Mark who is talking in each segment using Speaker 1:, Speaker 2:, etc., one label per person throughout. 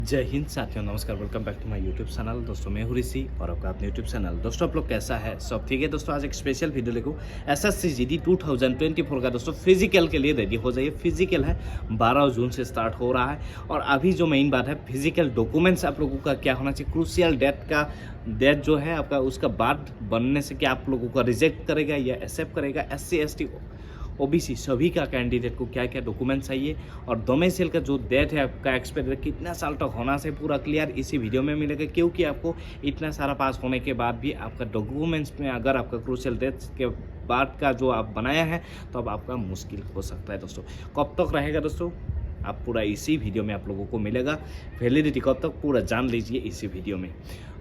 Speaker 1: जय हिंद साथियों, नमस्कार। Welcome back to my YouTube channel. दोस्तों मैं हूं ऋषि और आपका अपने यूट्यूब चैनल। दोस्तों आप लोग कैसा है? सब ठीक है? दोस्तों आज एक स्पेशल वीडियो लेकर एसएससी जीडी 2024 का दोस्तों फिजिकल के लिए रेडी हो जाइए। फिजिकल है 12 जून से स्टार्ट हो रहा है और अभी जो मेन बात है फिजिकल डॉक्यूमेंट्स आप लोगों का क्या होना चाहिए। क्रूशियल डेट जो है आपका, उसका बाद बनने से क्या आप लोगों का रिजेक्ट करेगा या एक्सेप्ट करेगा। SC ST OBC सभी का कैंडिडेट को क्या क्या डॉक्यूमेंट्स चाहिए और डोमेसाइल का जो डेट है आपका एक्सपायर कितना साल तक होना से पूरा क्लियर इसी वीडियो में मिलेगा। क्योंकि आपको इतना सारा पास होने के बाद भी आपका डॉक्यूमेंट्स में अगर आपका क्रूशियल डेट के बाद का जो आप बनाया है तो अब आपका मुश्किल हो सकता है। दोस्तों कब तक रहेगा दोस्तों, आप पूरा इसी वीडियो में आप लोगों को मिलेगा। वैलिडिटी कब तक पूरा जान लीजिए इसी वीडियो में।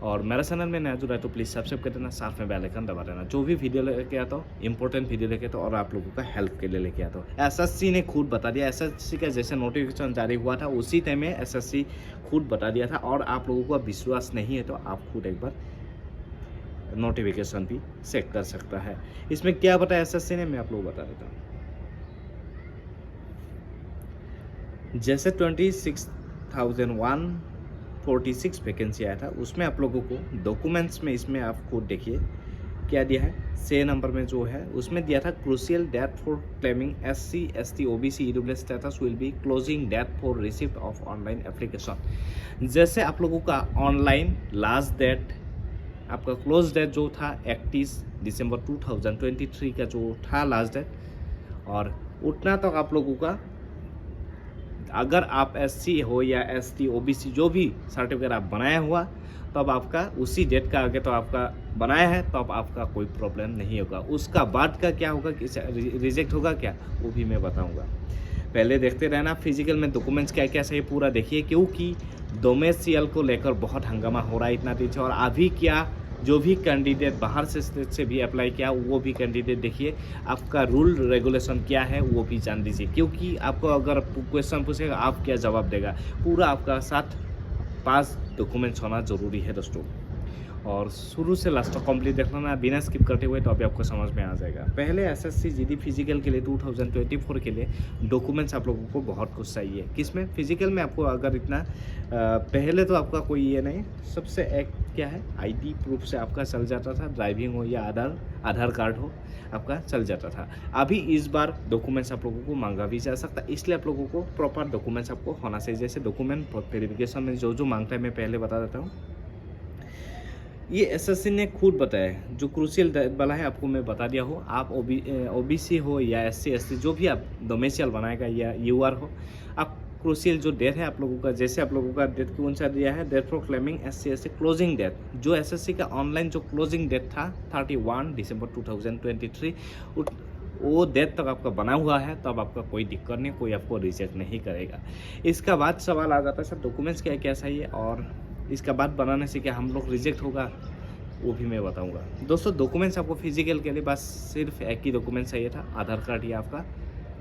Speaker 1: और मेरा चैनल में नया जुड़ा है तो प्लीज़ सब्सक्राइब कर देना, साथ में बेल आइकन दबा देना। जो भी वीडियो लेके आता हूँ इंपॉर्टेंट वीडियो लेके आता हूँ और आप लोगों का हेल्प के लिए लेके आता हूँ। SSC ने खुद बता दिया, SSC का जैसे नोटिफिकेशन जारी हुआ था उसी टाइम में SSC खुद बता दिया था। और आप लोगों को विश्वास नहीं है तो आप खुद एक बार नोटिफिकेशन भी चेक कर सकता है। इसमें क्या बताया SSC ने, मैं आप लोगों को बता देता हूँ। जैसे 26,146 वैकेंसी आया था उसमें आप लोगों को डॉक्यूमेंट्स में इसमें आप खुद देखिए क्या दिया है। 6 नंबर में जो है उसमें दिया था crucial date for claiming SC ST OBC EWS status will be closing date for receipt of online application. जैसे आप लोगों का ऑनलाइन लास्ट डेट आपका क्लोज डेट जो था 31 दिसंबर 2023 का जो था लास्ट डेट, और उतना तक आप लोगों का अगर आप SC हो या ST OBC जो भी सर्टिफिकेट आप बनाया हुआ तो अब आपका उसी डेट का आगे तो आपका बनाया है तो अब आपका कोई प्रॉब्लम नहीं होगा। उसका बाद का क्या होगा, रिजेक्ट होगा क्या, वो भी मैं बताऊंगा। पहले देखते रहना फिजिकल में डॉक्यूमेंट्स क्या क्या सही पूरा देखिए। क्योंकि डोमेसाइल को लेकर बहुत हंगामा हो रहा है इतना दिन से। और अभी क्या जो भी कैंडिडेट बाहर से स्टेट से भी अप्लाई किया वो भी कैंडिडेट देखिए आपका रूल रेगुलेशन क्या है वो भी जान लीजिए। क्योंकि आपको अगर क्वेश्चन पूछेगा आप क्या जवाब देगा, पूरा आपका साथ पास डॉक्यूमेंट्स होना ज़रूरी है दोस्तों। और शुरू से लास्ट तक कंप्लीट देखना ना, बिना स्किप करते हुए, तो अभी आपको समझ में आ जाएगा। पहले SSC GD फिजिकल के लिए 2024 के लिए डॉक्यूमेंट्स आप लोगों को बहुत कुछ चाहिए। किसमें, फिजिकल में आपको अगर इतना पहले तो आपका कोई ये नहीं, सबसे एक क्या है ID प्रूफ से आपका चल जाता था, ड्राइविंग हो या आधार कार्ड हो आपका चल जाता था। अभी इस बार डॉक्यूमेंट्स आप लोगों को मांगा भी जा सकता है, इसलिए आप लोगों को प्रॉपर डॉक्यूमेंट्स आपको होना चाहिए। जैसे डॉक्यूमेंट वेरिफिकेशन में जो मांगता है मैं पहले बता देता हूँ। ये SSC ने खुद बताया है, जो क्रूशियल वाला है आपको मैं बता दिया हो। आप OBC हो या SC ST जो भी आप डोमेसाइल बनाएगा या UR हो, आप क्रूशियल जो डेट है आप लोगों का, जैसे आप लोगों का डेट कौन सा दिया है, date for claiming SC ST closing date, जो SSC का ऑनलाइन जो क्लोजिंग डेट था 31 दिसंबर 2023 वो डेट तक आपका बना हुआ है, तब आपका कोई दिक्कत नहीं, कोई आपको रिजेक्ट नहीं करेगा। इसका बाद सवाल आ जाता है सर डॉक्यूमेंट्स क्या क्या चाहिए और इसका बाद बनाने से क्या हम लोग रिजेक्ट होगा, वो भी मैं बताऊंगा। दोस्तों डॉक्यूमेंट्स आपको फिजिकल के लिए बस सिर्फ एक ही डॉक्यूमेंट चाहिए था, आधार कार्ड या आपका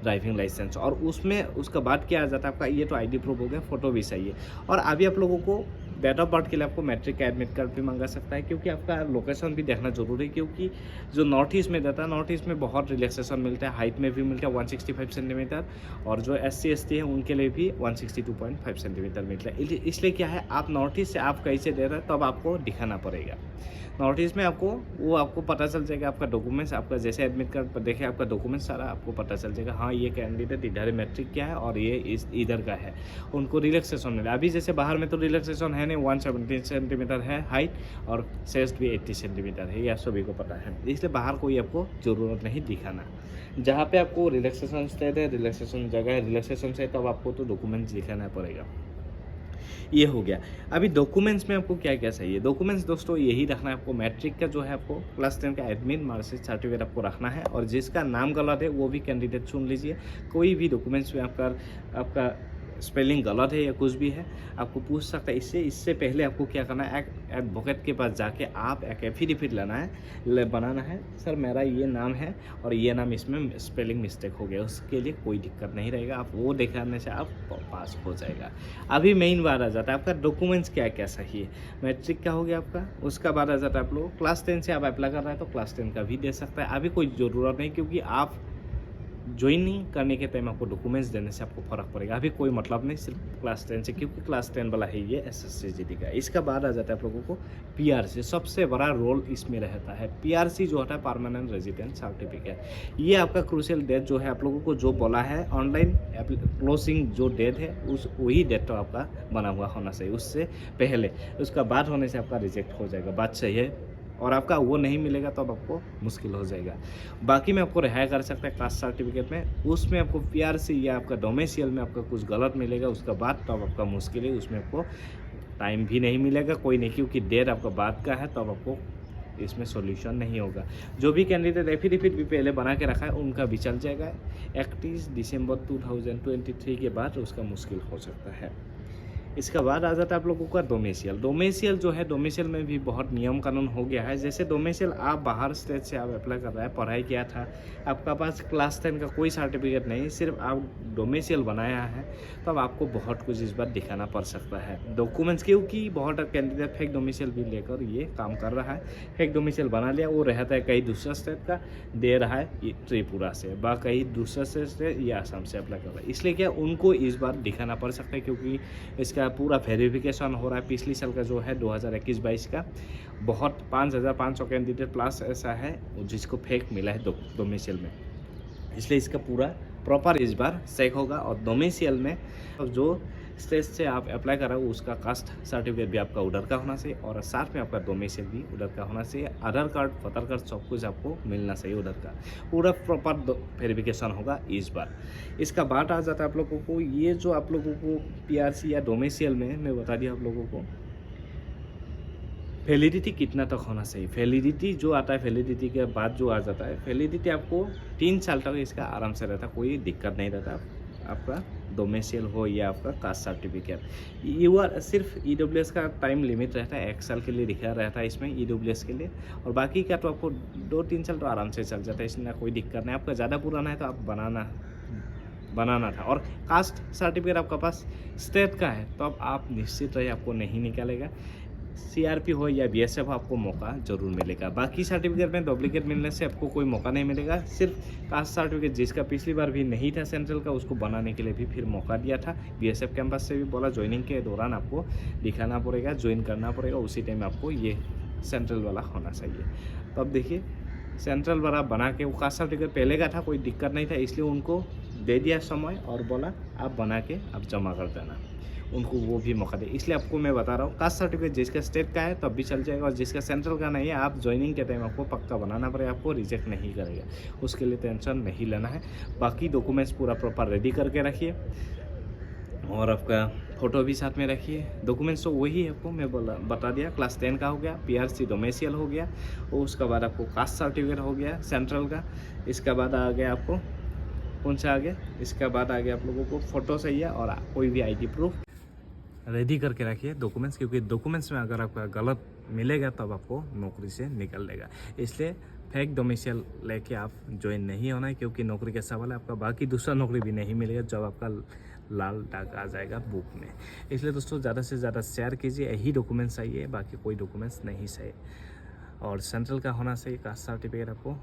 Speaker 1: ड्राइविंग लाइसेंस। और उसमें उसका बाद क्या आ जाता है आपका, ये तो ID प्रूफ हो गया, फोटो भी चाहिए। और अभी आप लोगों को डेट ऑफ बर्थ के लिए आपको मैट्रिक का एडमिट कार्ड भी मंगा सकता है। क्योंकि आपका लोकेशन भी देखना जरूरी है। क्योंकि जो नॉर्थ ईस्ट में देता है, नॉर्थ ईस्ट में बहुत रिलैक्सेशन मिलता है, हाइट में भी मिलता है 165 सेंटीमीटर, और जो SC ST है उनके लिए भी 162.5 सेंटीमीटर मिलता है। इसलिए क्या है, आप नॉर्थ ईस्ट से आप कैसे दे रहे हैं तब आपको दिखाना पड़ेगा। नॉर्थ ईस्ट में आपको पता चल जाएगा आपका डॉक्यूमेंट्स, आपका जैसे एडमिट कार्ड पर देखे आपका डॉक्यूमेंट्स सारा आपको पता चल जाएगा। हाँ ये कैंडिडेट इधर मैट्रिक क्या है और ये इधर का है, उनको रिलैक्सेशन मिला। अभी जैसे बाहर में तो रिलैक्सेशन है नहीं, 117 सेंटीमीटर है हाइट और चेस्ट भी 80 सेंटीमीटर है, ये आप सभी को पता है। इसलिए बाहर कोई आपको ज़रूरत नहीं दिखाना। जहाँ पे आपको रिलैक्सेशन स्टेट है, रिलैक्सेशन जगह है, रिलैक्सेशन से तब आपको तो डॉक्यूमेंट्स दिखाना पड़ेगा। ये हो गया। अभी डॉक्यूमेंट्स में आपको क्या क्या चाहिए। डॉक्यूमेंट्स दोस्तों यही रखना है आपको, मैट्रिक का जो है आपको क्लास 10 का एडमिट मार्कशीट सर्टिफिकेट आपको रखना है। और जिसका नाम गलत है वो भी कैंडिडेट चुन लीजिए। कोई भी डॉक्यूमेंट्स में आपका स्पेलिंग गलत है या कुछ भी है आपको पूछ सकता है। इससे पहले आपको क्या करना है, एक एडवोकेट के पास जाके आप एक एफिडेविट बनाना है, सर मेरा ये नाम है और ये नाम इसमें स्पेलिंग मिस्टेक हो गया। उसके लिए कोई दिक्कत नहीं रहेगा, आप वो दिखाने से आप पास हो जाएगा। अभी मेन बात आ जाता है आपका डॉक्यूमेंट्स क्या क्या सही है। मैट्रिक का हो गया आपका, उसका बाद आ जाता है आप लोग क्लास 10 से आप अप्लाई कर रहे हैं तो क्लास 10 का भी दे सकता है। अभी कोई ज़रूरत नहीं, क्योंकि आप ज्वाइनिंग करने के टाइम आपको डॉक्यूमेंट्स देने से आपको फ़र्क पड़ेगा। अभी कोई मतलब नहीं, सिर्फ क्लास 10 से, क्योंकि क्लास 10 वाला है ये SSCGD का। इसका बाद आ जाता है आप लोगों को PRC। सबसे बड़ा रोल इसमें रहता है। PRC जो होता है परमानेंट रेजिडेंट सर्टिफिकेट। ये आपका क्रूशियल डेट जो है आप लोगों को जो बोला है ऑनलाइन क्लोजिंग जो डेट है उस वही डेट तो आपका बना हुआ होना चाहिए, उससे पहले। उसका बाद होने से आपका रिजेक्ट हो जाएगा। बात सही है, और आपका वो नहीं मिलेगा तो अब आपको मुश्किल हो जाएगा। बाकी में आपको रिहाई कर सकता है कास्ट सर्टिफिकेट में, उसमें आपको PRC या आपका डोमेसियल में आपका कुछ गलत मिलेगा, उसका बाद तो अब आपका मुश्किल है। उसमें आपको टाइम भी नहीं मिलेगा कोई नहीं, क्योंकि डेट आपका बाद का है, तो अब आपको इसमें सॉल्यूशन नहीं होगा। जो भी कैंडिडेट एफिडेविट भी पहले बना के रखा है उनका भी चल जाएगा। 31 दिसंबर 2023 के बाद उसका मुश्किल हो सकता है। इसका बाद आ जाता है आप लोगों का डोमेसियल। डोमेसियल जो है, डोमेसियल में भी बहुत नियम कानून हो गया है। जैसे डोमेसियल आप बाहर स्टेट से आप अप्लाई कर रहे हैं, पढ़ाई किया था, आपका पास क्लास 10 का कोई सर्टिफिकेट नहीं, सिर्फ आप डोमेसियल बनाया है, तो अब आपको बहुत कुछ इस बार दिखाना पड़ सकता है डॉक्यूमेंट्स, क्योंकि बहुत कैंडिडेट फेक डोमेसियल भी लेकर ये काम कर रहा है। फेक डोमेसियल बना लिया, वो रहता है कहीं दूसरा स्टेट का, दे रहा है त्रिपुरा से, बा कहीं दूसरा स्टेट से या आसाम से अप्लाई कर रहा है। इसलिए क्या उनको इस बार दिखाना पड़ सकता है, क्योंकि इसका पूरा वेरिफिकेशन हो रहा है। पिछली साल का जो है 2021-22 का बहुत 5500 कैंडिडेट प्लस ऐसा है जिसको फेक मिला है डोमेसियल में, इसलिए इसका पूरा प्रॉपर इस बार चेक होगा। और डोमेसियल में जो स्टेट से आप अप्लाई कर रहे हो उसका कास्ट सर्टिफिकेट भी आपका उधर का होना चाहिए, और साथ में आपका डोमेसियल भी उधर का होना चाहिए। आधार कार्ड, वोटर कार्ड सब कुछ आपको मिलना चाहिए उधर का, पूरा प्रॉपर वेरिफिकेशन होगा इस बार। इसका बाद आ जाता है आप लोगों को, ये जो आप लोगों को PRC या डोमेसियल में मैं बता दिया आप लोगों को वैलिडिटी कितना तक होना चाहिए। वैलिडिटी जो आता है, वैलिडिटी के बाद जो आ जाता है, वैलिडिटी आपको 3 साल तक इसका आराम से रहता, कोई दिक्कत नहीं रहता। आपका डोमेसियल हो या आपका कास्ट सर्टिफिकेट, सिर्फ EWS का टाइम लिमिट रहता है, 1 साल के लिए लिखा रहता है इसमें EWS के लिए, और बाकी का तो आपको 2-3 साल तो आराम से चल जाता है, इसमें कोई दिक्कत नहीं। आपका ज़्यादा पुराना है तो आप बनाना था। और कास्ट सर्टिफिकेट आपका पास स्टेट का है तो अब आप निश्चित रहिए आपको नहीं निकालेगा। CRP हो या BSF हो, आपको मौका जरूर मिलेगा। बाकी सर्टिफिकेट में डुप्लीकेट मिलने से आपको कोई मौका नहीं मिलेगा। सिर्फ कास्ट सर्टिफिकेट जिसका पिछली बार भी नहीं था सेंट्रल का, उसको बनाने के लिए भी फिर मौका दिया था। BSF कैंपस से भी बोला ज्वाइनिंग के दौरान आपको दिखाना पड़ेगा, ज्वाइन करना पड़ेगा, उसी टाइम आपको ये सेंट्रल वाला होना चाहिए। तो अब देखिए सेंट्रल वाला बना के, वो कास्ट सर्टिफिकेट पहले का था, कोई दिक्कत नहीं था, इसलिए उनको दे दिया समय और बोला आप बना के आप जमा कर देना, उनको वो भी मौका दे। इसलिए आपको मैं बता रहा हूँ कास्ट सर्टिफिकेट जिसका स्टेट का है तब भी चल जाएगा, और जिसका सेंट्रल का नहीं है आप ज्वाइनिंग के टाइम आपको पक्का बनाना पड़ेगा, आपको रिजेक्ट नहीं करेगा, उसके लिए टेंशन नहीं लेना है। बाकी डॉक्यूमेंट्स पूरा प्रॉपर रेडी करके रखिए, और आपका फ़ोटो भी साथ में रखिए। डॉक्यूमेंट्स तो वही है, आपको मैं बता दिया। क्लास 10 का हो गया, PRC डोमेसियल हो गया, और उसके बाद आपको कास्ट सर्टिफिकेट हो गया सेंट्रल का। इसका बाद आ गया आपको कौन सा आ गया, इसका बाद आ गया आप लोगों को फ़ोटो चाहिए, और कोई भी ID प्रूफ रेडी करके रखिए डॉक्यूमेंट्स, क्योंकि डॉक्यूमेंट्स में अगर आपका गलत मिलेगा तब आपको नौकरी से निकल देगा। इसलिए फेक डोमेसियल लेके आप ज्वाइन नहीं होना है, क्योंकि नौकरी का सवाल है, आपका बाकी दूसरा नौकरी भी नहीं मिलेगा जब आपका लाल दाग आ जाएगा बुक में। इसलिए दोस्तों ज़्यादा से ज़्यादा शेयर कीजिए, यही डॉक्यूमेंट्स चाहिए, बाकी कोई डॉक्यूमेंट्स नहीं चाहिए, और सेंट्रल का होना चाहिए कास्ट सर्टिफिकेट आपको।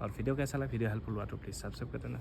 Speaker 1: और वीडियो कैसा लगा, वीडियो हेल्पफुल हुआ तो प्लीज़ सब्सक्राइब कर देना।